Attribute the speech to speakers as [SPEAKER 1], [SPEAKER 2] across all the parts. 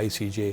[SPEAKER 1] ICJ,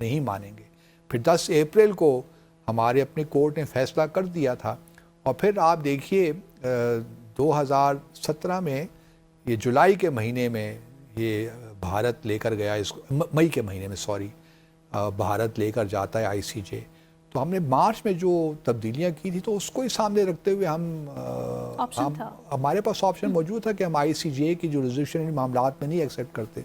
[SPEAKER 1] نہیں مانیں گے. پھر 10 اپریل کو ہمارے اپنے کورٹ نے فیصلہ کر دیا تھا. اور پھر آپ دیکھیے 2017 میں یہ جولائی کے مہینے میں یہ بھارت لے کر گیا اس کو, مئی کے مہینے میں بھارت لے کر جاتا ہے ICJ. تو ہم نے مارچ میں جو تبدیلیاں کی تھی تو اس کو ہی سامنے رکھتے ہوئے ہمارے پاس آپشن موجود تھا کہ ہم ICJ کی جو ریزولوشن معاملات میں نہیں ایکسیپٹ کرتے,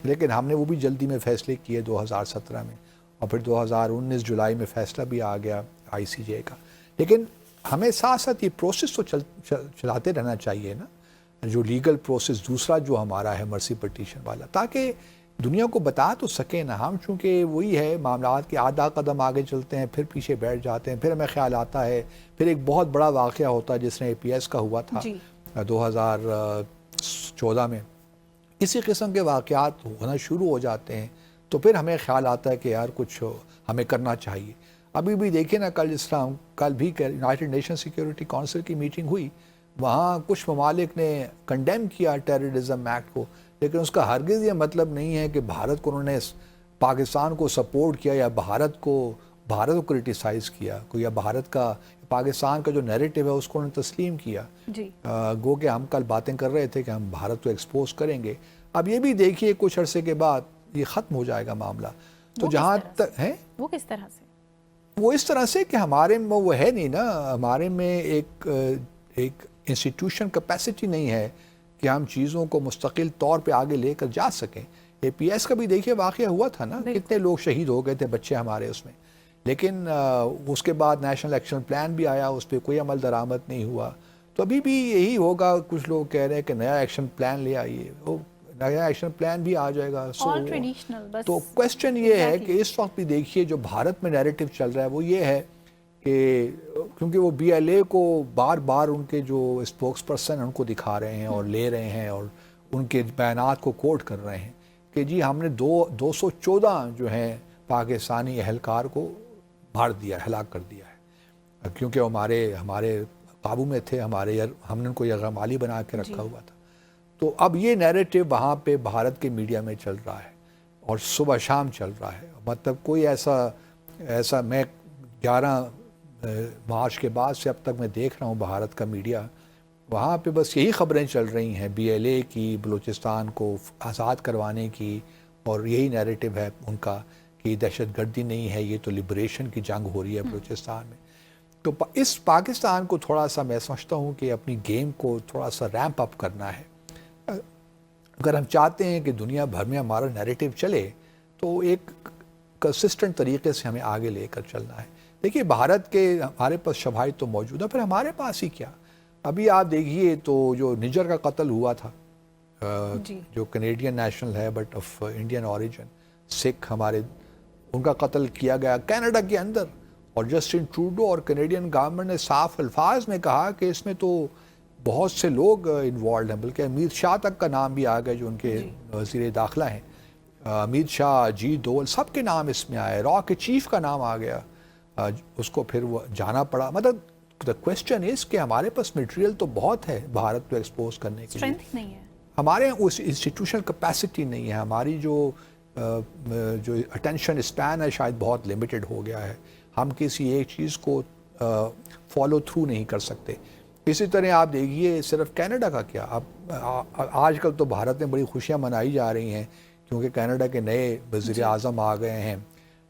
[SPEAKER 1] لیکن ہم نے وہ بھی جلدی میں فیصلے کیے 2017 میں. اور پھر 2019 جولائی میں فیصلہ بھی آ گیا ICJ کا. لیکن ہمیں ساتھ ساتھ یہ پروسیس تو چلاتے رہنا چاہیے نا, جو لیگل پروسیس دوسرا جو ہمارا ہے مرسی پٹیشن والا, تاکہ دنیا کو بتا تو سکیں نا. ہم چونکہ وہی ہے معاملات کے آدھا قدم آگے چلتے ہیں پھر پیچھے بیٹھ جاتے ہیں, پھر ہمیں خیال آتا ہے, پھر ایک بہت بڑا واقعہ ہوتا ہے جس نے APS کا ہوا تھا 2014 میں. اسی قسم کے واقعات ہونا شروع ہو جاتے ہیں تو پھر ہمیں خیال آتا ہے کہ یار کچھ ہمیں کرنا چاہیے. ابھی بھی دیکھیں نا, کل بھی یونائٹڈ نیشن سیکیورٹی کونسل کی میٹنگ ہوئی, وہاں کچھ ممالک نے کنڈیم کیا ٹیررزم ایکٹ کو, لیکن اس کا ہرگز یہ مطلب نہیں ہے کہ بھارت کو انہوں نے پاکستان کو سپورٹ کیا یا بھارت کو کرٹیسائز کیا کوئی, یا بھارت کا پاکستان کا جو نیریٹو ہے اس کو انہوں نے تسلیم کیا. گو کہ ہم کل باتیں کر رہے تھے کہ ہم بھارت کو ایکسپوز کریں گے. اب یہ بھی دیکھیے کچھ عرصے کے بعد یہ ختم ہو جائے گا معاملہ. تو جہاں تک ہے
[SPEAKER 2] وہ کس طرح سے,
[SPEAKER 1] وہ اس طرح سے کہ ہمارے میں وہ ہے نہیں نا, ہمارے میں ایک انسٹیٹیوشن کیپیسٹی نہیں ہے کہ ہم چیزوں کو مستقل طور پہ آگے لے کر جا سکیں. APS کا بھی دیکھیے واقعہ ہوا تھا نا, کتنے لوگ شہید ہو گئے تھے بچے ہمارے اس میں, لیکن اس کے بعد نیشنل ایکشن پلان بھی آیا, اس پہ کوئی عمل درآمد نہیں ہوا. تو ابھی بھی یہی ہوگا, کچھ لوگ کہہ رہے ہیں کہ نیا ایکشن پلان لے آئیے, وہ نیا ایکشن پلان بھی آ جائے گا. تو کویسچن یہ ہے کہ اس وقت بھی دیکھیے جو بھارت میں نیریٹو چل رہا ہے وہ یہ ہے کہ کیونکہ وہ BLA کو بار بار ان کے جو اسپوکس پرسن ان کو دکھا رہے ہیں اور لے رہے ہیں اور ان کے بیانات کو کوٹ کر رہے ہیں کہ جی ہم نے 214 جو ہیں پاکستانی اہلکار کو مار دیا, ہلاک کر دیا ہے, کیونکہ ہمارے قابو میں تھے, ہم نے ان کو یرغمالی بنا کے رکھا ہوا تھا. تو اب یہ نیریٹو وہاں پہ بھارت کے میڈیا میں چل رہا ہے اور صبح شام چل رہا ہے. مطلب کوئی ایسا میں 11 مارچ کے بعد سے اب تک میں دیکھ رہا ہوں بھارت کا میڈیا, وہاں پہ بس یہی خبریں چل رہی ہیں BLA کی, بلوچستان کو آزاد کروانے کی, اور یہی نیریٹو ہے ان کا کہ دہشت گردی نہیں ہے, یہ تو لبریشن کی جنگ ہو رہی ہے بلوچستان میں. تو اس پاکستان کو تھوڑا سا میں سمجھتا ہوں کہ اپنی گیم کو تھوڑا سا ریمپ اپ کرنا ہے. اگر ہم چاہتے ہیں کہ دنیا بھر میں ہمارا نیریٹو چلے تو ایک کنسسٹنٹ طریقے سے ہمیں آگے لے کر چلنا ہے. دیکھیے بھارت کے ہمارے پاس شواہد تو موجود ہے, پھر ہمارے پاس ہی کیا. ابھی آپ دیکھیے تو جو نجر کا قتل ہوا تھا, جو کینیڈین نیشنل ہے بٹ آف انڈین اوریجن, سکھ ہمارے, ان کا قتل کیا گیا کینیڈا کے اندر, اور جسٹن ٹروڈو اور کینیڈین گورنمنٹ نے صاف الفاظ میں کہا کہ اس میں تو بہت سے لوگ انوالوڈ ہیں, بلکہ امیر شاہ تک کا نام بھی آ گیا جو ان کے وزیر داخلہ ہیں. امیر شاہ, اجیت دوول, سب کے نام اس میں آئے, را کے چیف کا نام آ گیا, اس کو پھر وہ جانا پڑا. مطلب the question is کہ ہمارے پاس میٹیریل تو بہت ہے بھارت کو ایکسپوز کرنے کے لیے,
[SPEAKER 2] نہیں ہے
[SPEAKER 1] ہمارے اس انسٹیٹیوشن کیپیسٹی نہیں ہے, ہماری جو اٹینشن اسپین ہے شاید بہت لمیٹڈ ہو گیا ہے, ہم کسی ایک چیز کو فالو تھرو نہیں کر سکتے. اسی طرح آپ دیکھیے صرف کینیڈا کا کیا, اب آج کل تو بھارت میں بڑی خوشیاں منائی جا رہی ہیں کیونکہ کینیڈا کے نئے وزیر اعظم آ گئے ہیں,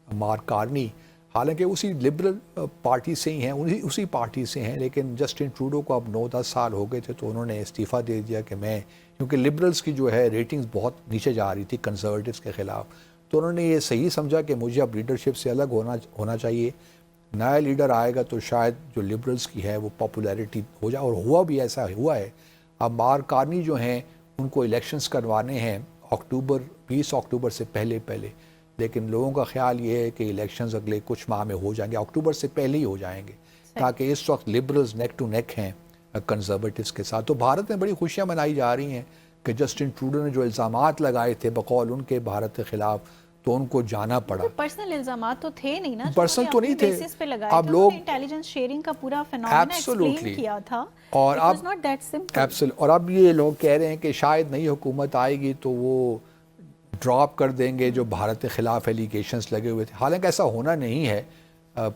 [SPEAKER 1] مارک کارنی, حالانکہ اسی لبرل پارٹی سے ہی ہیں, اسی پارٹی سے ہیں, لیکن جسٹن ٹروڈو کو اب 9-10 سال ہو گئے تھے تو انہوں نے استعفیٰ دے دیا کہ میں, کیونکہ لبرلز کی جو ہے ریٹنگز بہت نیچے جا رہی تھی کنزرویٹوز کے خلاف, تو انہوں نے یہ صحیح سمجھا کہ مجھے اب لیڈرشپ سے الگ ہونا چاہیے, نیا لیڈر آئے گا تو شاید جو لبرلز کی ہے وہ پاپولیرٹی ہو جائے, اور ہوا بھی ایسا ہوا ہے. اب مارک کارنی جو ہیں ان کو الیکشنز کروانے ہیں 20 اکتوبر سے پہلے, لیکن لوگوں کا خیال یہ ہے کہ الیکشنز اگلے کچھ ماہ میں ہو جائیں گے, اکتوبر سے پہلے ہی ہو جائیں گے, تاکہ اس وقت لبرلز نیک ٹو نیک ہیں کنزرویٹوز کے ساتھ. تو بھارت میں بڑی خوشیاں منائی جا رہی ہیں کہ جسٹن ٹروڈو نے جو الزامات لگائے تھے بقول ان کے بھارت کے خلاف, تو ان کو جانا پڑا.
[SPEAKER 2] پرسنل الزامات تو تھے نہیں نا,
[SPEAKER 1] پرسنل تو نہیں تھے,
[SPEAKER 2] اب لوگ انٹیلیجنس شیئرنگ کا پورا فینومینا ایکسپلین کیا تھا,
[SPEAKER 1] اور اب یہ لوگ کہہ رہے ہیں کہ شاید نئی حکومت آئے گی تو وہ ڈراپ کر دیں گے جو بھارت کے خلاف ایلیگیشنز لگے ہوئے تھے. حالانکہ ایسا ہونا نہیں ہے.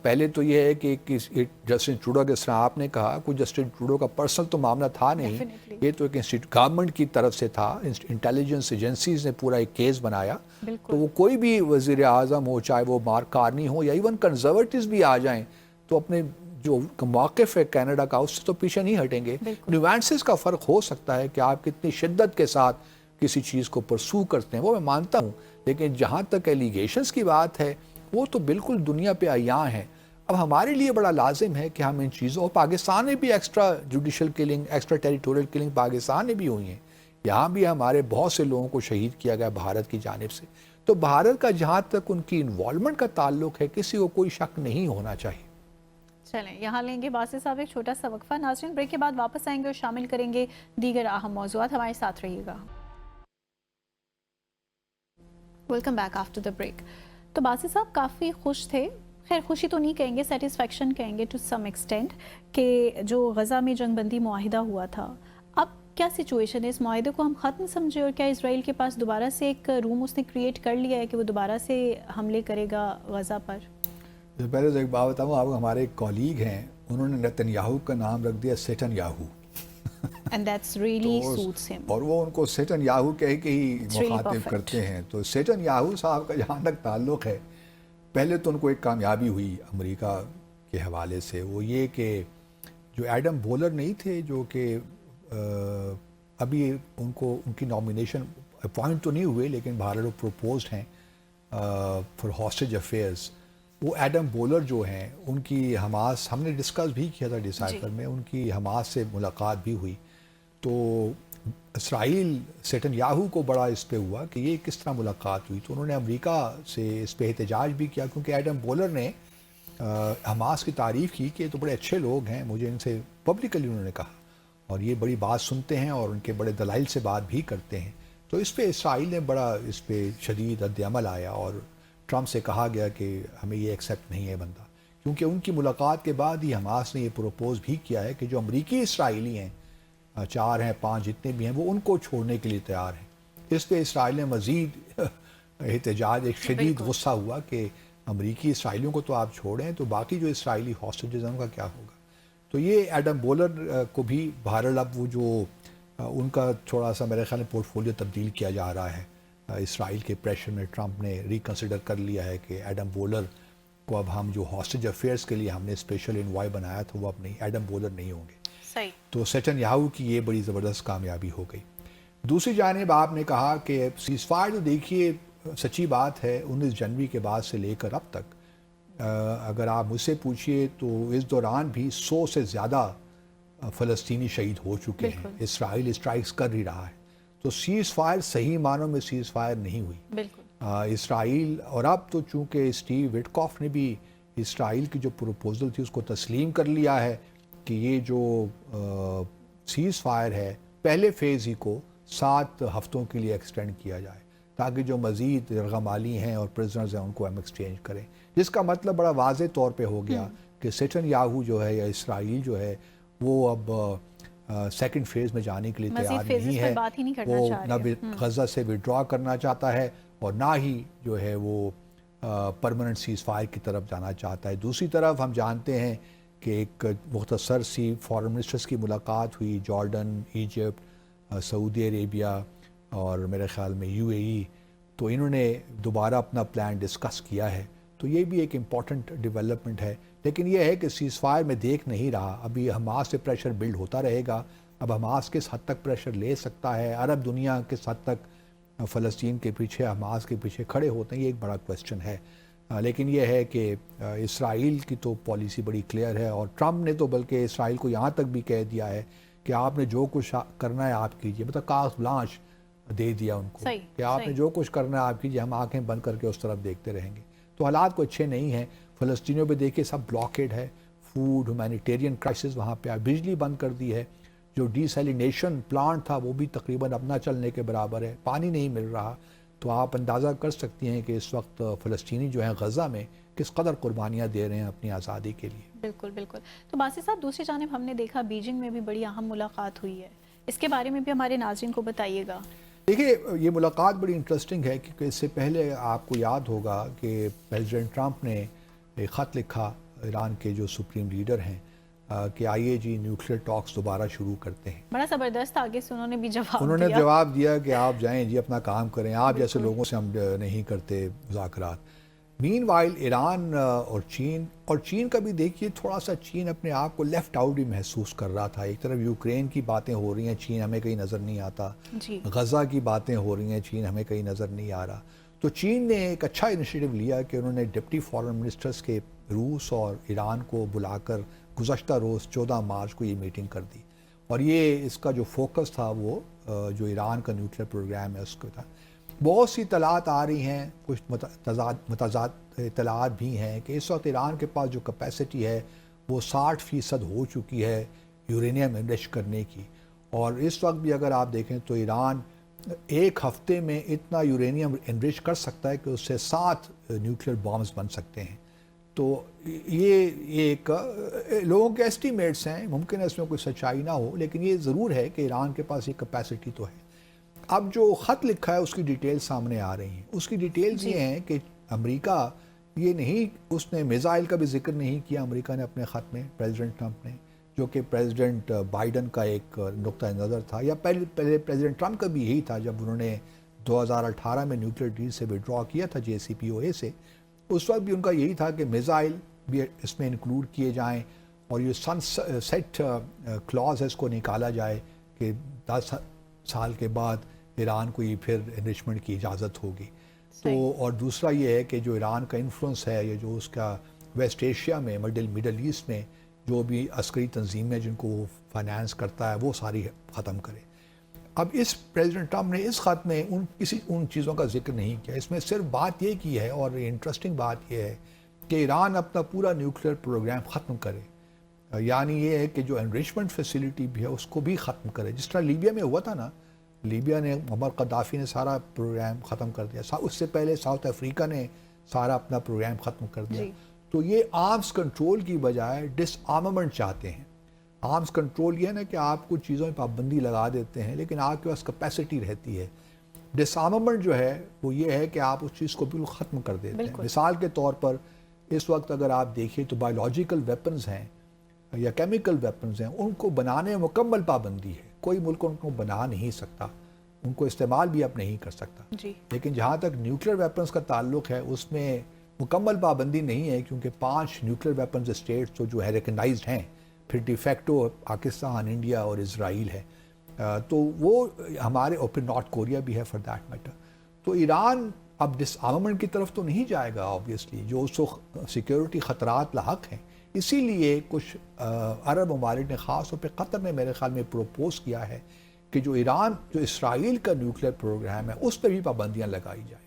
[SPEAKER 1] پہلے تو یہ ہے کہ جسٹن ٹروڈو کے جس طرح آپ نے کہا کوئی جسٹن ٹروڈو کا پرسنل تو معاملہ تھا نہیں. یہ تو ایک گورنمنٹ کی طرف سے تھا. انٹیلیجنس ایجنسیز نے پورا ایک کیس بنایا. تو وہ کوئی بھی وزیر اعظم ہو, چاہے وہ مارک کارنی ہو یا ایون کنزرویٹیوز بھی آ جائیں, تو اپنے جو موقف ہے کینیڈا کا اس سے تو پیچھے نہیں ہٹیں گے. نیوانسز کا فرق ہو سکتا ہے کہ آپ کتنی شدت کے ساتھ کسی چیز کو پرسو کرتے ہیں, وہ میں مانتا ہوں. لیکن جہاں تک ایلیگیشنز کی بات ہے وہ تو بالکل دنیا پہ عیاں ہیں. اب ہمارے لیے بڑا لازم ہے کہ ہم ان چیزوں, پاکستان میں بھی extra judicial killing, extra territorial killing Pakistan میں بھی ہوئی ہیں. یہاں بھی ہمارے بہت سے لوگوں کو شہید کیا گیا بھارت کی جانب سے. تو بھارت کا جہاں تک ان کی انوالومنٹ کا تعلق ہے کسی کو کوئی شک نہیں ہونا چاہیے.
[SPEAKER 2] چلیں یہاں لیں گے باسط صاحب ایک چھوٹا سا وقفہ. ناظرین بریک کے بعد واپس آئیں گے اور شامل کریں گے دیگر اہم موضوعات. ہمارے ساتھ رہیے گا. Welcome back after the break. تو باسط صاحب کافی خوش تھے, خیر خوشی تو نہیں کہیں گے, سیٹسفیکشن کہیں گے ٹو سم ایکسٹینٹ, کہ جو غزہ میں جنگ بندی معاہدہ ہوا تھا, اب کیا سچویشن ہے؟ اس معاہدے کو ہم ختم سمجھے, اور کیا اسرائیل کے پاس دوبارہ سے ایک روم اس نے کریٹ کر لیا ہے کہ وہ دوبارہ سے حملے کرے گا غزہ پر؟
[SPEAKER 1] پہلے تو ایک بات بتاؤں آپ, ہمارے ایک کولیگ ہیں, انہوں نے نیتن یاہو کا نام رکھ دیا Satanyahu.
[SPEAKER 2] And that's really suits him.
[SPEAKER 1] اور وہ ان کو سیٹن یاہو کہہ کے ہی مخاطب کرتے ہیں. تو سیٹن یاہو صاحب کا جہاں تک تعلق ہے, پہلے تو ان کو ایک کامیابی ہوئی امریکہ کے حوالے سے, وہ یہ کہ جو ایڈم بولر نہیں تھے, جو کہ ابھی ان کو ان کی نامینیشن اپوائنٹ تو نہیں ہوئے لیکن بہرحال وہ پروپوزڈ ہیں فار ہاسٹیج افیئرز. وہ ایڈم بولر جو ہیں ان کی حماس, ہم نے ڈسکس بھی کیا تھا ڈیسائفر میں, ان کی حماس سے ملاقات بھی ہوئی. تو اسرائیل سیٹن یاہو کو بڑا اس پہ ہوا کہ یہ کس طرح ملاقات ہوئی. تو انہوں نے امریکہ سے اس پہ احتجاج بھی کیا, کیونکہ ایڈم بولر نے حماس کی تعریف کی کہ یہ تو بڑے اچھے لوگ ہیں, مجھے ان سے پبلکلی انہوں نے کہا, اور یہ بڑی بات سنتے ہیں اور ان کے بڑے دلائل سے بات بھی کرتے ہیں. تو اس پہ اسرائیل نے بڑا اس پہ شدید رد عمل آیا, اور ٹرمپ سے کہا گیا کہ ہمیں یہ ایکسیپٹ نہیں ہے بندہ, کیونکہ ان کی ملاقات کے بعد ہی حماس نے یہ پروپوز بھی کیا ہے کہ جو امریکی اسرائیلی ہیں, 4 ہیں 5 جتنے بھی ہیں, وہ ان کو چھوڑنے کے لیے تیار ہیں. اس پہ اسرائیل نے مزید احتجاج, ایک شدید غصہ ہوا کہ امریکی اسرائیلیوں کو تو آپ چھوڑیں, تو باقی جو اسرائیلی ہاسٹیجز ہیں ان کا کیا ہوگا. تو یہ ایڈم بولر کو بھی بہرحال اب وہ جو ان کا تھوڑا سا میرے خیال میں پورٹ فولیو تبدیل کیا جا رہا ہے اسرائیل کے پریشر میں. ٹرمپ نے ریکنسیڈر کر لیا ہے کہ ایڈم بولر کو اب ہم جو ہاسٹیج افیئرس کے لیے ہم نے اسپیشل انوائے بنایا تھا وہ اب نہیں, ایڈم بولر نہیں ہوں گے.
[SPEAKER 2] صحیح.
[SPEAKER 1] تو سیٹن یاہو کی یہ بڑی زبردست کامیابی ہو گئی. دوسری جانب آپ نے کہا کہ سیز فائر, تو دیکھیے سچی بات ہے 19 جنوری کے بعد سے لے کر اب تک اگر آپ مجھ سے پوچھئے تو اس دوران بھی 100 سے زیادہ فلسطینی شہید ہو چکے ہیں. اسرائیل اسٹرائکس کر ہی رہا ہے. تو سیز فائر صحیح معنوں میں سیز فائر نہیں ہوئی.
[SPEAKER 2] بالکل.
[SPEAKER 1] اسرائیل, اور اب تو چونکہ اسٹیو وٹکاف نے بھی اسرائیل کی جو پروپوزل تھی اس کو تسلیم کر لیا ہے کہ یہ جو سیز فائر ہے پہلے فیز ہی کو 7 ہفتوں کے لیے ایکسٹینڈ کیا جائے, تاکہ جو مزید یرغمالی ہیں اور پرزنرز ہیں ان کو ہم ایکسچینج کریں. جس کا مطلب بڑا واضح طور پہ ہو گیا کہ سیٹن یاہو جو ہے یا اسرائیل جو ہے وہ اب سیکنڈ فیز میں جانے کے لیے تیار نہیں ہے. وہ نہ غزہ سے وڈرا کرنا چاہتا ہے اور نہ ہی جو ہے وہ پرماننٹ سیز فائر کی طرف جانا چاہتا ہے. دوسری طرف ہم جانتے ہیں کہ ایک مختصر سی فارن منسٹرز کی ملاقات ہوئی, جارڈن, ایجپٹ, سعودی عربیہ اور میرے خیال میں UAE. تو انہوں نے دوبارہ اپنا پلان ڈسکس کیا ہے. تو یہ بھی ایک امپورٹنٹ ڈیولپمنٹ ہے. لیکن یہ ہے کہ سیز فائر میں دیکھ نہیں رہا, ابھی حماس سے پریشر بلڈ ہوتا رہے گا. اب حماس کس حد تک پریشر لے سکتا ہے, عرب دنیا کس حد تک فلسطین کے پیچھے, حماس کے پیچھے کھڑے ہوتے ہیں, یہ ایک بڑا کویسچن ہے. لیکن یہ ہے کہ اسرائیل کی تو پالیسی بڑی کلیئر ہے, اور ٹرمپ نے تو بلکہ اسرائیل کو یہاں تک بھی کہہ دیا ہے کہ آپ نے جو کچھ کرنا ہے آپ کیجئے. مطلب کارٹ بلانش دے دیا ان کو کہ آپ نے جو کچھ کرنا ہے آپ کیجئے, ہم آنکھیں بند کر کے اس طرف دیکھتے رہیں گے. تو حالات کو اچھے نہیں ہیں. فلسطینیوں پہ دیکھیے سب بلاکیڈ ہے, فوڈ, ہیومینیٹیرین کرائسس وہاں پہ, بجلی بند کر دی ہے, جو ڈی سیلینیشن پلانٹ تھا وہ بھی تقریباً اب نہ چلنے کے برابر ہے, پانی نہیں مل رہا. تو آپ اندازہ کر سکتی ہیں کہ اس وقت فلسطینی جو ہیں غزہ میں کس قدر قربانیاں دے رہے ہیں اپنی آزادی کے لیے.
[SPEAKER 2] بالکل بالکل. تو باسط صاحب دوسری جانب ہم نے دیکھا بیجنگ میں بھی بڑی اہم ملاقات ہوئی ہے, اس کے بارے میں بھی ہمارے ناظرین کو بتائیے گا.
[SPEAKER 1] دیکھیے یہ ملاقات بڑی انٹرسٹنگ ہے کیونکہ اس سے پہلے آپ کو یاد ہوگا کہ پریزیڈنٹ ٹرمپ نے ایک خط لکھا ایران کے جو سپریم لیڈر ہیں کہ آئیے جی نیوکلیئر ٹاکس دوبارہ شروع کرتے ہیں.
[SPEAKER 2] بڑا زبردست آگے سے انہوں نے بھی
[SPEAKER 1] انہوں نے جواب دیا کہ آپ جائیں جی اپنا کام کریں, آپ جیسے لوگوں سے ہم نہیں کرتے مذاکرات. مین وائل ایران اور چین کا بھی دیکھیے تھوڑا سا چین اپنے آپ کو لیفٹ آؤٹ بھی محسوس کر رہا تھا. ایک طرف یوکرین کی باتیں ہو رہی ہیں, چین ہمیں کہیں نظر نہیں آتا. غزہ کی باتیں ہو رہی ہیں, چین ہمیں کہیں نظر نہیں آ رہا. تو چین نے ایک اچھا انیشیٹو لیا کہ انہوں نے ڈپٹی فارن منسٹرز کے روس اور ایران کو بلا کر گزشتہ روز 14 مارچ کو یہ میٹنگ کر دی. اور یہ اس کا جو فوکس تھا وہ جو ایران کا نیوکلیئر پروگرام ہے اس کو تھا. بہت سی اطلاعات آ رہی ہیں, کچھ متضاد اطلاعات بھی ہیں کہ اس وقت ایران کے پاس جو کیپیسٹی ہے وہ 60% ہو چکی ہے یورینیم انرچ کرنے کی. اور اس وقت بھی اگر آپ دیکھیں تو ایران ایک ہفتے میں اتنا یورینیم انرچ کر سکتا ہے کہ اس سے 7 نیوکلیئر بامز بن سکتے ہیں. تو یہ ایک لوگوں کے ایسٹیمیٹس ہیں, ممکن ہے اس میں کوئی سچائی نہ ہو, لیکن یہ ضرور ہے کہ ایران کے پاس یہ کیپیسٹی تو ہے. اب جو خط لکھا ہے اس کی ڈیٹیل سامنے آ رہی ہیں. اس کی ڈیٹیلز یہ ہیں کہ امریکہ یہ نہیں, اس نے میزائل کا بھی ذکر نہیں کیا امریکہ نے اپنے خط میں, پریزیڈنٹ ٹرمپ نے, جو کہ پریزیڈنٹ بائیڈن کا ایک نقطہ نظر تھا, یا پہلے پریزیڈنٹ ٹرمپ کا بھی یہی تھا جب انہوں نے 2018 میں نیوکلیئر ڈیل سے وڈرا کیا تھا JCPOA سے. اس وقت بھی ان کا یہی تھا کہ میزائل بھی اس میں انکلوڈ کیے جائیں اور یہ سن سیٹ کلاز ہے اس کو نکالا جائے کہ 10 سال کے بعد ایران کو یہ پھر انرچمنٹ کی اجازت ہوگی. تو اور دوسرا یہ ہے کہ جو ایران کا انفلوئنس ہے, یہ جو اس کا ویسٹ ایشیا میں, مڈل ایسٹ میں جو بھی عسکری تنظیمیں جن کو وہ فائنانس کرتا ہے وہ ساری ختم کرے. اب اس پریزیڈنٹ ٹرمپ نے اس خط میں ان چیزوں کا ذکر نہیں کیا. اس میں صرف بات یہ کی ہے, اور انٹرسٹنگ بات یہ ہے کہ ایران اپنا پورا نیوکلیئر پروگرام ختم کرے. یعنی یہ ہے کہ جو انریچمنٹ فیسلٹی بھی ہے اس کو بھی ختم کرے, جس طرح لیبیا میں ہوا تھا نا. لیبیا نے معمر قذافی نے سارا پروگرام ختم کر دیا, اس سے پہلے ساؤتھ افریقہ نے سارا اپنا پروگرام ختم کر دیا. تو یہ آرمز کنٹرول کی بجائے ڈس آرممنٹ چاہتے ہیں. آرمز کنٹرول یہ ہے نا کہ آپ کچھ چیزوں میں پابندی لگا دیتے ہیں لیکن آپ کے پاس کیپیسٹی رہتی ہے. ڈس آرممنٹ جو ہے وہ یہ ہے کہ آپ اس چیز کو بالکل ختم کر دیتے ہیں. مثال کے طور پر اس وقت اگر آپ دیکھیں تو بایولوجیکل ویپنز ہیں یا کیمیکل ویپنز ہیں, ان کو بنانے میں مکمل پابندی ہے. کوئی ملک ان کو بنا نہیں سکتا, ان کو استعمال بھی اب نہیں کر سکتا. لیکن جہاں تک نیوکلیئر ویپنز کا تعلق ہے اس میں مکمل پابندی نہیں ہے, کیونکہ 5 نیوکلیئر ویپنز اسٹیٹس جو ہے ریکگنائزڈ ہیں, پھر ڈی فیکٹو پاکستان, انڈیا اور اسرائیل ہے. تو وہ ہمارے, اور پھر نارتھ کوریا بھی ہے فار دیٹ میٹر. تو ایران اب ڈس آرممنٹ کی طرف تو نہیں جائے گا آبویسلی, جو اس کو سیکیورٹی خطرات لاحق ہیں. اسی لیے کچھ عرب ممالک نے, خاص طور پہ قطر نے میرے خیال میں پروپوز کیا ہے کہ جو اسرائیل کا نیوکلیئر پروگرام ہے اس پہ بھی پابندیاں لگائی جائیں,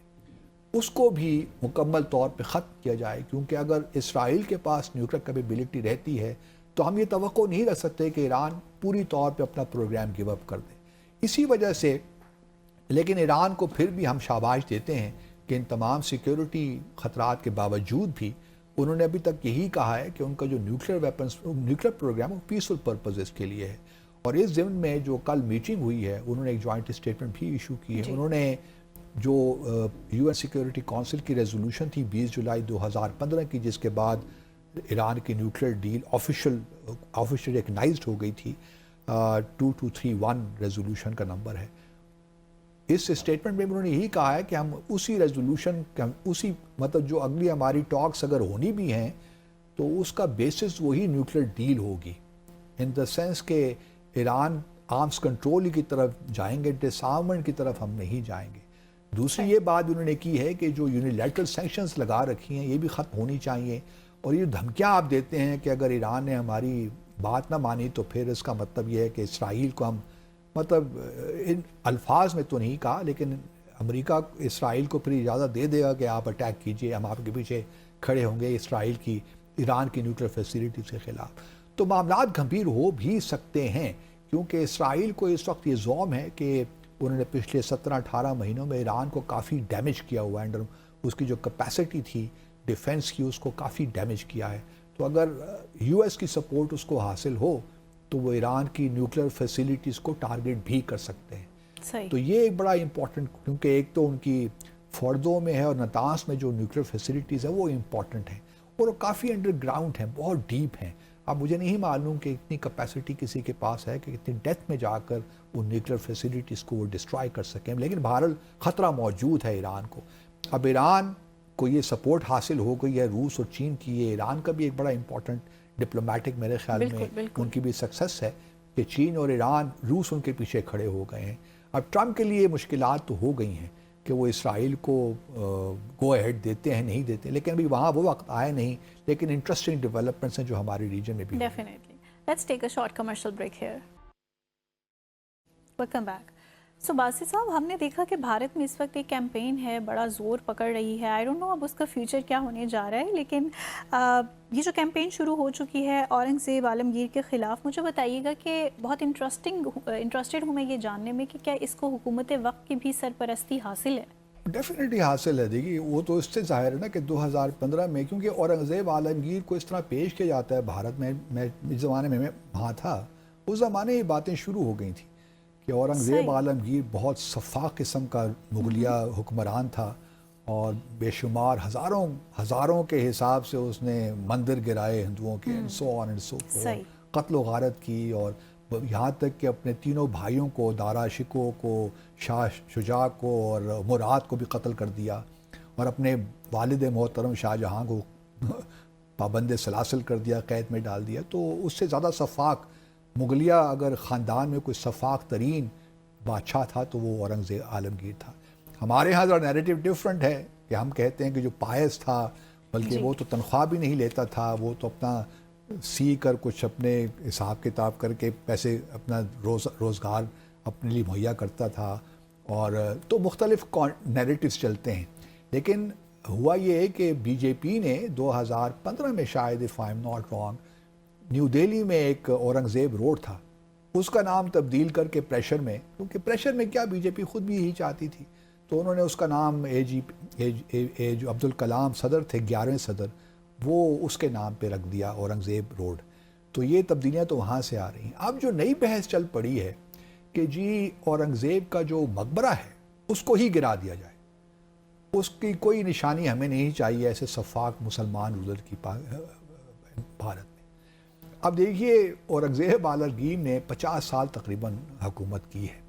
[SPEAKER 1] اس کو بھی مکمل طور پہ ختم کیا جائے. کیونکہ اگر اسرائیل کے پاس نیوکلیئر کیپیبلٹی رہتی ہے تو ہم یہ توقع نہیں رکھ سکتے کہ ایران پوری طور پہ اپنا پروگرام گیو اپ کر دے. اسی وجہ سے لیکن ایران کو پھر بھی ہم شاباش دیتے ہیں کہ ان تمام سیکیورٹی خطرات کے باوجود بھی انہوں نے ابھی تک یہی کہا ہے کہ ان کا جو نیوکلیئر پروگرام وہ پیسفل پرپزز کے لیے ہے. اور اس ضمن میں جو کل میٹنگ ہوئی ہے انہوں نے ایک جوائنٹ اسٹیٹمنٹ بھی ایشو کی ہے. انہوں نے جو UN سیکیورٹی کونسل کی ریزولوشن تھی 20 جولائی 2015 کی, جس کے بعد ایران کی نیوکلیئر ڈیل آفیشیل ریکگنائزڈ ہو گئی تھی, 2231 ریزولوشن کا نمبر ہے. اس اسٹیٹمنٹ میں انہوں نے یہی کہا ہے کہ ہم اسی ریزولوشن, اسی مطلب جو اگلی ہماری ٹاکس اگر ہونی بھی ہیں تو اس کا بیسس وہی نیوکلیئر ڈیل ہوگی, ان دا سینس کہ ایران آرمز کنٹرول کی طرف جائیں گے, ڈس آرممنٹ کی طرف ہم نہیں جائیں گے. دوسری یہ بات انہوں نے کی ہے کہ جو یونیلیٹرل سینکشنز لگا رکھی ہیں یہ بھی ختم ہونی چاہیے. اور یہ دھمکیاں آپ دیتے ہیں کہ اگر ایران نے ہماری بات نہ مانی تو پھر اس کا مطلب یہ ہے کہ اسرائیل کو ہم, مطلب ان الفاظ میں تو نہیں کہا لیکن امریکہ اسرائیل کو پھر اجازت دے دے گا کہ آپ اٹیک کیجئے, ہم آپ کے پیچھے کھڑے ہوں گے اسرائیل کی, ایران کی نیوکلیئر فیسلٹی کے خلاف. تو معاملات گھمبیر ہو بھی سکتے ہیں, کیونکہ اسرائیل کو اس وقت یہ زوم ہے کہ انہوں نے پچھلے 17-18 مہینوں میں ایران کو کافی ڈیمیج کیا ہوا ہے. اس کی جو کیپیسٹی تھی ڈیفنس کی اس کو کافی ڈیمیج کیا ہے. تو اگر US کی سپورٹ اس کو حاصل ہو تو وہ ایران کی نیوکلیئر فیسلٹیز کو ٹارگٹ بھی کر سکتے ہیں.
[SPEAKER 2] صحیح.
[SPEAKER 1] تو یہ ایک بڑا امپورٹنٹ، کیونکہ ایک تو ان کی فوردوں میں ہے اور نتانز میں جو نیوکلیر فیسلٹیز ہیں وہ امپورٹنٹ ہیں اور وہ کافی انڈر گراؤنڈ ہیں، بہت ڈیپ ہیں. اب مجھے نہیں معلوم کہ اتنی کیپیسٹی کسی کے پاس ہے کہ اتنی ڈیپتھ میں جا کر وہ نیوکلیر فیسلٹیز کو وہ ڈسٹرائے کر سکیں، لیکن بہرحال خطرہ موجود ہے ایران کو. اب ایران کو یہ سپورٹ حاصل ہو گئی ہے روس اور چین کی، یہ ایران کا بھی ایک بڑا امپورٹنٹ ڈپلومیٹک میرے خیال میں ان کی بھی سکسس ہے کہ چین اور ایران، روس ان کے پیچھے کھڑے ہو گئے ہیں. اب ٹرمپ کے لیے مشکلات تو ہو گئی ہیں کہ وہ اسرائیل کو گو ایہڈ دیتے ہیں نہیں دیتے، لیکن ابھی وہاں وہ وقت آئے نہیں. لیکن انٹرسٹنگ ڈیولپمنٹس ہیں جو ہمارے ریجن میں بھی.
[SPEAKER 2] Definitely. Let's take a short commercial break here. Welcome back. سو باسط صاحب، ہم نے دیکھا کہ بھارت میں اس وقت ایک کیمپین ہے، بڑا زور پکڑ رہی ہے. آئی ڈونٹ نو اب اس کا فیوچر کیا ہونے جا رہا ہے، لیکن یہ جو کیمپین شروع ہو چکی ہے اورنگزیب عالمگیر کے خلاف، مجھے بتائیے گا کہ بہت انٹرسٹڈ ہوں میں یہ جاننے میں کہ کیا اس کو حکومت وقت کی بھی سرپرستی حاصل ہے؟
[SPEAKER 1] ڈیفینیٹلی حاصل ہے. دیکھیے وہ تو اس سے ظاہر ہے نا کہ 2015 میں، کیونکہ اورنگزیب عالمگیر کو اس طرح پیش کیا جاتا ہے بھارت میں اس زمانے میں وہاں تھا، اس زمانے یہ باتیں شروع ہو گئی تھیں کہ اورنگزیب عالمگیر بہت سفاک قسم کا مغلیہ حکمران تھا اور بے شمار ہزاروں کے حساب سے اس نے مندر گرائے ہندوؤں کے، قتل و غارت کی، اور یہاں تک کہ اپنے تینوں بھائیوں کو، دارا شکو کو، شاہ شجاع کو اور مراد کو بھی قتل کر دیا، اور اپنے والد محترم شاہ جہاں کو پابند سلاسل کر دیا، قید میں ڈال دیا. تو اس سے زیادہ سفاک مغلیہ اگر خاندان میں کوئی سفاک ترین بادشاہ تھا تو وہ اورنگزیب عالمگیر تھا. ہمارے ہاں ذرا نیریٹو ڈفرنٹ ہے کہ ہم کہتے ہیں کہ جو پائس تھا، بلکہ وہ تو تنخواہ بھی نہیں لیتا تھا، وہ تو اپنا سی کر کچھ اپنے حساب کتاب کر کے پیسے اپنا روزگار اپنے لیے مہیا کرتا تھا. اور تو مختلف نیریٹیوز چلتے ہیں. لیکن ہوا یہ ہے کہ بی جے پی نے 2015 میں شاید if I'm not wrong new Delhi میں ایک اورنگزیب روڈ تھا، اس کا نام تبدیل کر کے پریشر میں، کیونکہ پریشر میں کیا بی جے پی خود بھی یہی چاہتی تھی، تو انہوں نے اس کا نام جو عبدالکلام صدر تھے 11ویں صدر، وہ اس کے نام پہ رکھ دیا اورنگزیب روڈ. تو یہ تبدیلیاں تو وہاں سے آ رہی ہیں. اب جو نئی بحث چل پڑی ہے کہ جی اورنگزیب کا جو مقبرہ ہے اس کو ہی گرا دیا جائے، اس کی کوئی نشانی ہمیں نہیں چاہیے ایسے سفاک مسلمان رولر کی بھارت میں. اب دیکھیے اورنگزیب عالمگیر نے 50 سال تقریباً حکومت کی ہے،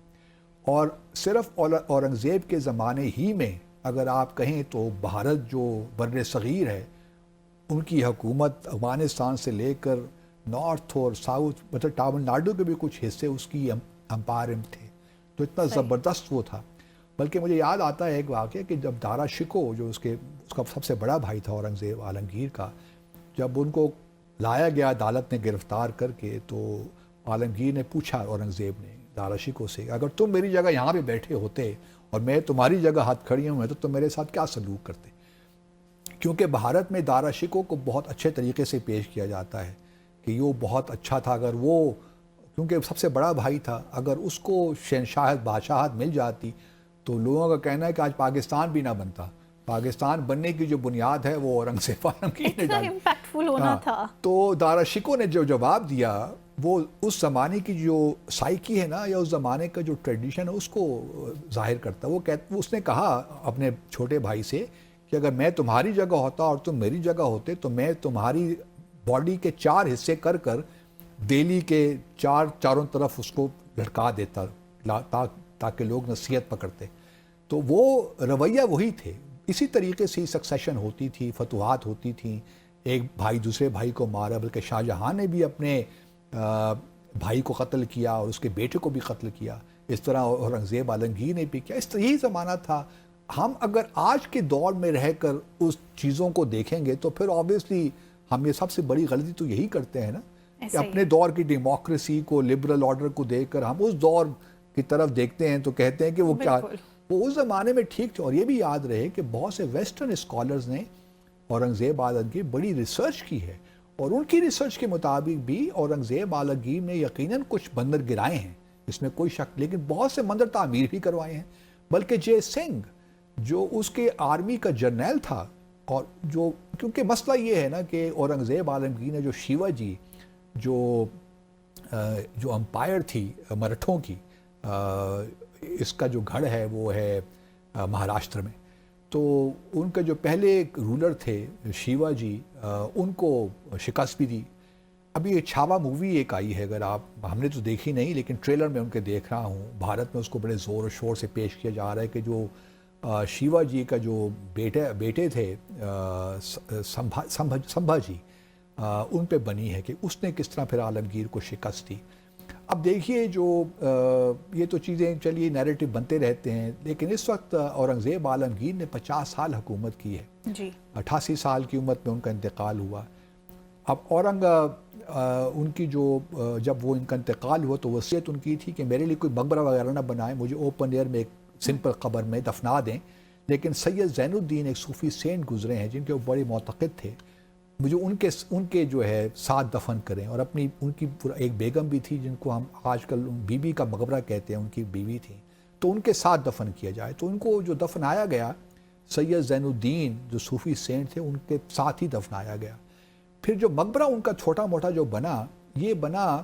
[SPEAKER 1] اور صرف اورنگزیب کے زمانے ہی میں اگر آپ کہیں تو بھارت جو بر صغیر ہے ان کی حکومت افغانستان سے لے کر نارتھ اور ساؤتھ، مطلب تامل ناڈو کے بھی کچھ حصے اس کی امپائر میں تھے، تو اتنا زبردست وہ تھا. بلکہ مجھے یاد آتا ہے ایک واقعہ کہ جب دارا شکو جو اس کا سب سے بڑا بھائی تھا اورنگزیب عالمگیر کا، جب ان کو لایا گیا عدالت نے گرفتار کر کے، تو عالمگیر نے پوچھا اورنگزیب نے دارا شکو سے، اگر تم میری جگہ یہاں پہ بیٹھے ہوتے اور میں تمہاری جگہ ہاتھ کھڑی ہوں تو تم میرے ساتھ کیا سلوک کرتے؟ کیونکہ بھارت میں دارا شکو کو بہت اچھے طریقے سے پیش کیا جاتا ہے کہ وہ بہت اچھا تھا. اگر وہ، کیونکہ سب سے بڑا بھائی تھا، اگر اس کو شہنشاہت بادشاہت مل جاتی تو لوگوں کا کہنا ہے کہ آج پاکستان بھی نہ بنتا. پاکستان بننے کی جو بنیاد ہے وہ اورنگزیب عالمگیر نے ڈالی.
[SPEAKER 2] امپیکٹفل ہونا تھا.
[SPEAKER 1] تو دارا شکو نے جو جواب دیا، وہ اس زمانے کی جو سائیکی ہے نا، یا اس زمانے کا جو ٹریڈیشن ہے اس کو ظاہر کرتا. اس نے کہا اپنے چھوٹے بھائی سے کہ اگر میں تمہاری جگہ ہوتا اور تم میری جگہ ہوتے تو میں تمہاری باڈی کے 4 حصے کر دہلی کے چاروں طرف اس کو لٹکا دیتا تاکہ لوگ نصیحت پکڑتے. تو وہ رویہ وہی تھے. اسی طریقے سے سکسیشن ہوتی تھی، فتوحات ہوتی تھیں، ایک بھائی دوسرے بھائی کو مارا، بلکہ شاہ جہاں نے بھی اپنے بھائی کو قتل کیا اور اس کے بیٹے کو بھی قتل کیا. اس طرح اورنگزیب عالمگیر نے بھی کیا. اس طرح یہی زمانہ تھا. ہم اگر آج کے دور میں رہ کر اس چیزوں کو دیکھیں گے تو پھر آبویسلی ہم یہ سب سے بڑی غلطی تو یہی کرتے ہیں نا کہ اپنے دور کی ڈیموکریسی کو، لبرل آرڈر کو دیکھ کر ہم اس دور کی طرف دیکھتے ہیں تو کہتے ہیں کہ وہ کیا، وہ اس زمانے میں ٹھیک تھے. اور یہ بھی یاد رہے کہ بہت سے ویسٹرن اسکالرز نے اورنگزیب عالمگیر بڑی ریسرچ کی ہے، اور ان کی ریسرچ کے مطابق بھی اورنگزیب عالمگیر نے یقیناً کچھ مندر گرائے ہیں، اس میں کوئی شک، لیکن بہت سے مندر تعمیر بھی کروائے ہیں. بلکہ جے سنگھ جو اس کے آرمی کا جرنیل تھا، اور جو کیونکہ مسئلہ یہ ہے نا کہ اورنگزیب عالمگیر نے جو شیوا جی جو امپائر تھی مرٹھوں کی اس کا جو گھر ہے وہ ہے مہاراشٹر میں. تو ان کے جو پہلے رولر تھے شیوا جی, ان کو شکست بھی دی. ابھی یہ چھاوا مووی ایک آئی ہے, اگر آپ, ہم نے تو دیکھی نہیں لیکن ٹریلر میں ان کے دیکھ رہا ہوں, بھارت میں اس کو بڑے زور و شور سے پیش کیا جا رہا ہے کہ جو شیوا جی کا جو بیٹے تھے سمبھا جی, ان پہ بنی ہے کہ اس نے کس طرح پھر عالمگیر کو شکست دی. اب دیکھیے جو یہ تو چیزیں چلیے نیریٹو بنتے رہتے ہیں, لیکن اس وقت اورنگزیب عالمگیر نے 50 سال حکومت کی ہے
[SPEAKER 2] جی.
[SPEAKER 1] 88 سال کی عمر میں ان کا انتقال ہوا. اب ان کی جو جب وہ ان کا انتقال ہوا تو وصیت ان کی تھی کہ میرے لیے کوئی مقبرہ وغیرہ نہ بنائیں, مجھے اوپن ایئر میں ایک سمپل قبر میں دفنا دیں. لیکن سید زین الدین ایک صوفی سینٹ گزرے ہیں جن کے وہ بڑے معتقد تھے, مجھے ان کے جو ہے ساتھ دفن کریں. اور اپنی ان کی ایک بیگم بھی تھی جن کو ہم آج کل بی بی کا مقبرہ کہتے ہیں, ان کی بیوی تھی, تو ان کے ساتھ دفن کیا جائے. تو ان کو جو دفنایا گیا سید زین الدین جو صوفی سینٹ تھے ان کے ساتھ ہی دفنایا گیا. پھر جو مقبرہ ان کا چھوٹا موٹا جو بنا, یہ بنا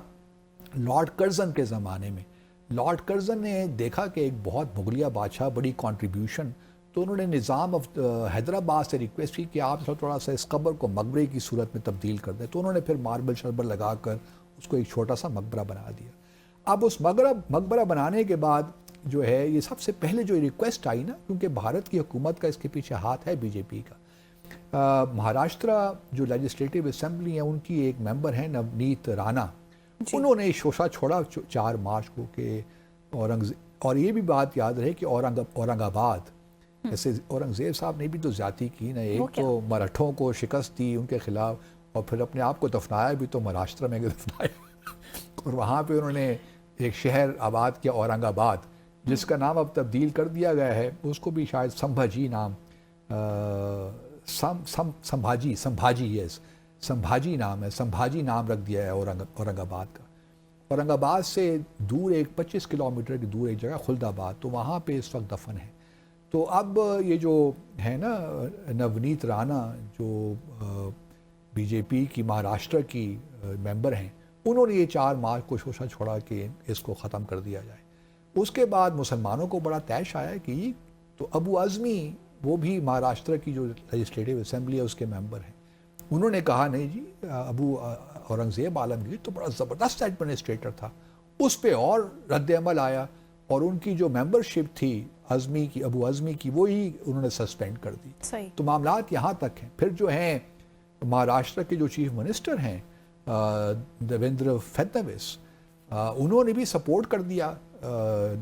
[SPEAKER 1] لارڈ کرزن کے زمانے میں. لارڈ کرزن نے دیکھا کہ ایک بہت مغلیہ بادشاہ, بڑی کنٹریبیوشن, تو انہوں نے نظام حیدرآباد سے ریکویسٹ کی کہ آپ تھوڑا سا اس قبر کو مقبرے کی صورت میں تبدیل کر دیں. تو انہوں نے پھر ماربل شربل لگا کر اس کو ایک چھوٹا سا مقبرہ بنا دیا. اب اس مقبرہ بنانے کے بعد جو ہے یہ سب سے پہلے جو ریکویسٹ آئی نا, کیونکہ بھارت کی حکومت کا اس کے پیچھے ہاتھ ہے بی جے پی کا, مہاراشٹرا جو لیجسلیٹو اسمبلی ہے ان کی ایک ممبر ہیں نونیت رانا, انہوں نے شوشہ چھوڑا 4 مارچ کو کہ اور یہ بھی بات یاد رہے کہ اورنگ آباد, جیسے اورنگزیب صاحب نے بھی تو زیادتی کی نا, ایک تو مراٹھوں کو شکست دی ان کے خلاف, اور پھر اپنے آپ کو دفنایا بھی تو مہاراشٹر میں دفنایا اور وہاں پہ انہوں نے ایک شہر آباد کیا اورنگ آباد, جس کا نام اب تبدیل کر دیا گیا ہے, اس کو بھی شاید سمبھاجی نام سمبھاجی نام ہے, سمبھاجی نام رکھ دیا ہے اورنگ آباد کا. اورنگ آباد سے دور ایک 25 کلومیٹر کی دور ایک جگہ خلد آباد, تو وہاں پہ اس وقت دفن ہے. تو اب یہ جو ہے نا نونیت رانا جو بی جے پی کی مہاراشٹر کی ممبر ہیں, انہوں نے یہ 4 مارچ کو شوشہ چھوڑا کہ اس کو ختم کر دیا جائے. اس کے بعد مسلمانوں کو بڑا طیش آیا کہ تو ابو اعظمی, وہ بھی مہاراشٹر کی جو لیجسلیٹو اسمبلی ہے اس کے ممبر ہیں, انہوں نے کہا نہیں جی, اورنگزیب عالمگیر تو بڑا زبردست ایڈمنسٹریٹر تھا. اس پہ اور رد عمل آیا اور ان کی جو ممبرشپ تھی ابو اعظمی کی, وہی انہوں نے سسپینڈ کر دی. تو معاملات یہاں تک ہیں. پھر جو ہیں مہاراشٹر کے جو چیف منسٹر ہیں دیویندر فڈنویس, انہوں نے بھی سپورٹ کر دیا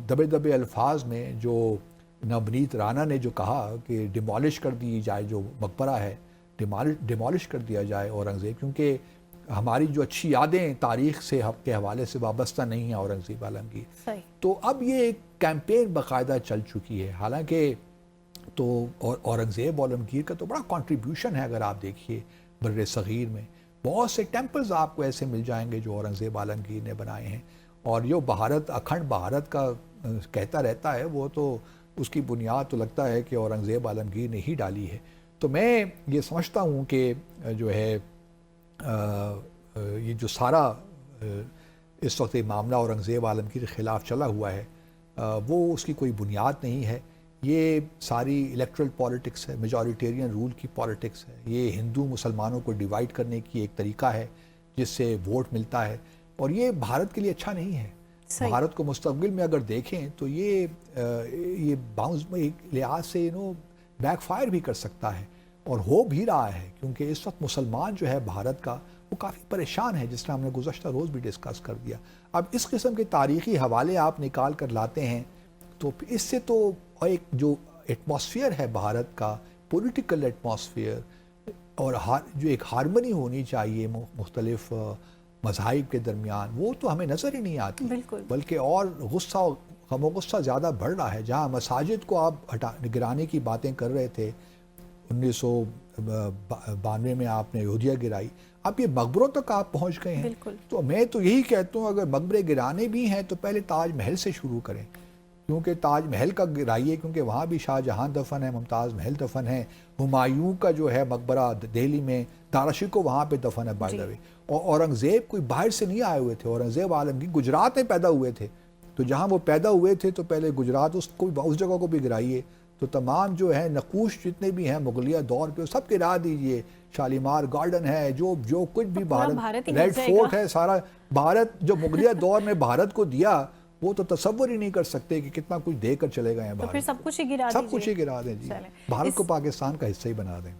[SPEAKER 1] دبے الفاظ میں جو نونیت رانا نے جو کہا کہ ڈیمالش کر دی جائے, جو مقبرہ ہے ڈیمالش کر دیا جائے اورنگزیب, کیونکہ ہماری جو اچھی یادیں تاریخ سے کے حوالے سے وابستہ نہیں ہیں اورنگزیب عالمگیر. تو اب یہ ایک کیمپین باقاعدہ چل چکی ہے. حالانکہ تو اورنگزیب عالمگیر کا تو بڑا کنٹریبیوشن ہے, اگر آپ دیکھیے بر صغیر میں بہت سے ٹیمپلز آپ کو ایسے مل جائیں گے جو اورنگزیب عالمگیر نے بنائے ہیں. اور جو اکھنڈ بھارت کا کہتا رہتا ہے, وہ تو اس کی بنیاد تو لگتا ہے کہ اورنگزیب عالمگیر نے ہی ڈالی ہے. تو میں یہ سمجھتا ہوں کہ جو ہے یہ جو سارا اس وقت معاملہ اورنگزیب عالمگیر کے خلاف چلا ہوا ہے, وہ اس کی کوئی بنیاد نہیں ہے. یہ ساری الیکٹرل پالیٹکس ہے, میجورٹیرین رول کی پالیٹکس ہے. یہ ہندو مسلمانوں کو ڈیوائیڈ کرنے کی ایک طریقہ ہے جس سے ووٹ ملتا ہے, اور یہ بھارت کے لیے اچھا نہیں ہے. بھارت کو مستقبل میں اگر دیکھیں تو یہ باؤنس ایک لحاظ سے بیک فائر بھی کر سکتا ہے, اور ہو بھی رہا ہے, کیونکہ اس وقت مسلمان جو ہے بھارت کا وہ کافی پریشان ہے, جس طرح ہم نے گزشتہ روز بھی ڈسکس کر دیا. اب اس قسم کے تاریخی حوالے آپ نکال کر لاتے ہیں تو اس سے تو ایک جو ایٹماسفیئر ہے بھارت کا, پولیٹیکل ایٹماسفیئر, اور جو ایک ہارمنی ہونی چاہیے مختلف مذاہب کے درمیان, وہ تو ہمیں نظر ہی نہیں آتی. بلکہ اور غم و غصہ زیادہ بڑھ رہا ہے. جہاں مساجد کو آپ گرانے کی باتیں کر رہے تھے 1992 میں آپ نے ایودھیا گرائی, اب یہ مقبروں تک آپ پہنچ گئے ہیں. تو میں تو یہی کہتا ہوں اگر مقبرے گرانے بھی ہیں تو پہلے تاج محل سے شروع کریں, کیونکہ تاج محل کا گرائیے, کیونکہ وہاں بھی شاہ جہاں دفن ہے, ممتاز محل دفن ہے, ہمایوں کا جو ہے مقبرہ دہلی میں داراشکو وہاں پہ دفن ہے بائی دا وے. اور اورنگزیب کوئی باہر سے نہیں آئے ہوئے تھے, اورنگزیب عالمگیر گجرات میں پیدا ہوئے تھے, تو جہاں وہ پیدا ہوئے تھے تو پہلے گجرات اس جگہ کو بھی گرائیے، تو تمام جو ہے نقوش جتنے بھی ہیں مغلیہ دور پہ سب گرا دیجئے، شالیمار گارڈن ہے، جو کچھ بھی بھارت، ریڈ فورٹ ہے، سارا بھارت جو مغلیہ دور میں بھارت کو دیا وہ تو تصور ہی نہیں کر سکتے کہ کتنا کچھ دے کر چلے گئے ہیں
[SPEAKER 2] تو پھر
[SPEAKER 1] بھارت،
[SPEAKER 2] سب کچھ ہی گرا
[SPEAKER 1] سب کچھ ہی گرا دیں جی، بھارت کو پاکستان کا حصہ ہی بنا دیں۔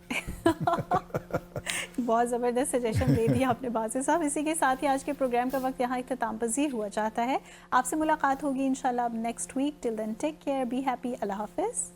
[SPEAKER 2] بہت زبردست سجیشن دے دیا آپ نے باسط صاحب۔ اسی کے ساتھ ہی آج کے پروگرام کا وقت یہاں اختتام پذیر ہوا چاہتا ہے۔ آپ سے ملاقات ہوگی انشاءاللہ اب next week. Till then take care, be happy, اللہ حافظ۔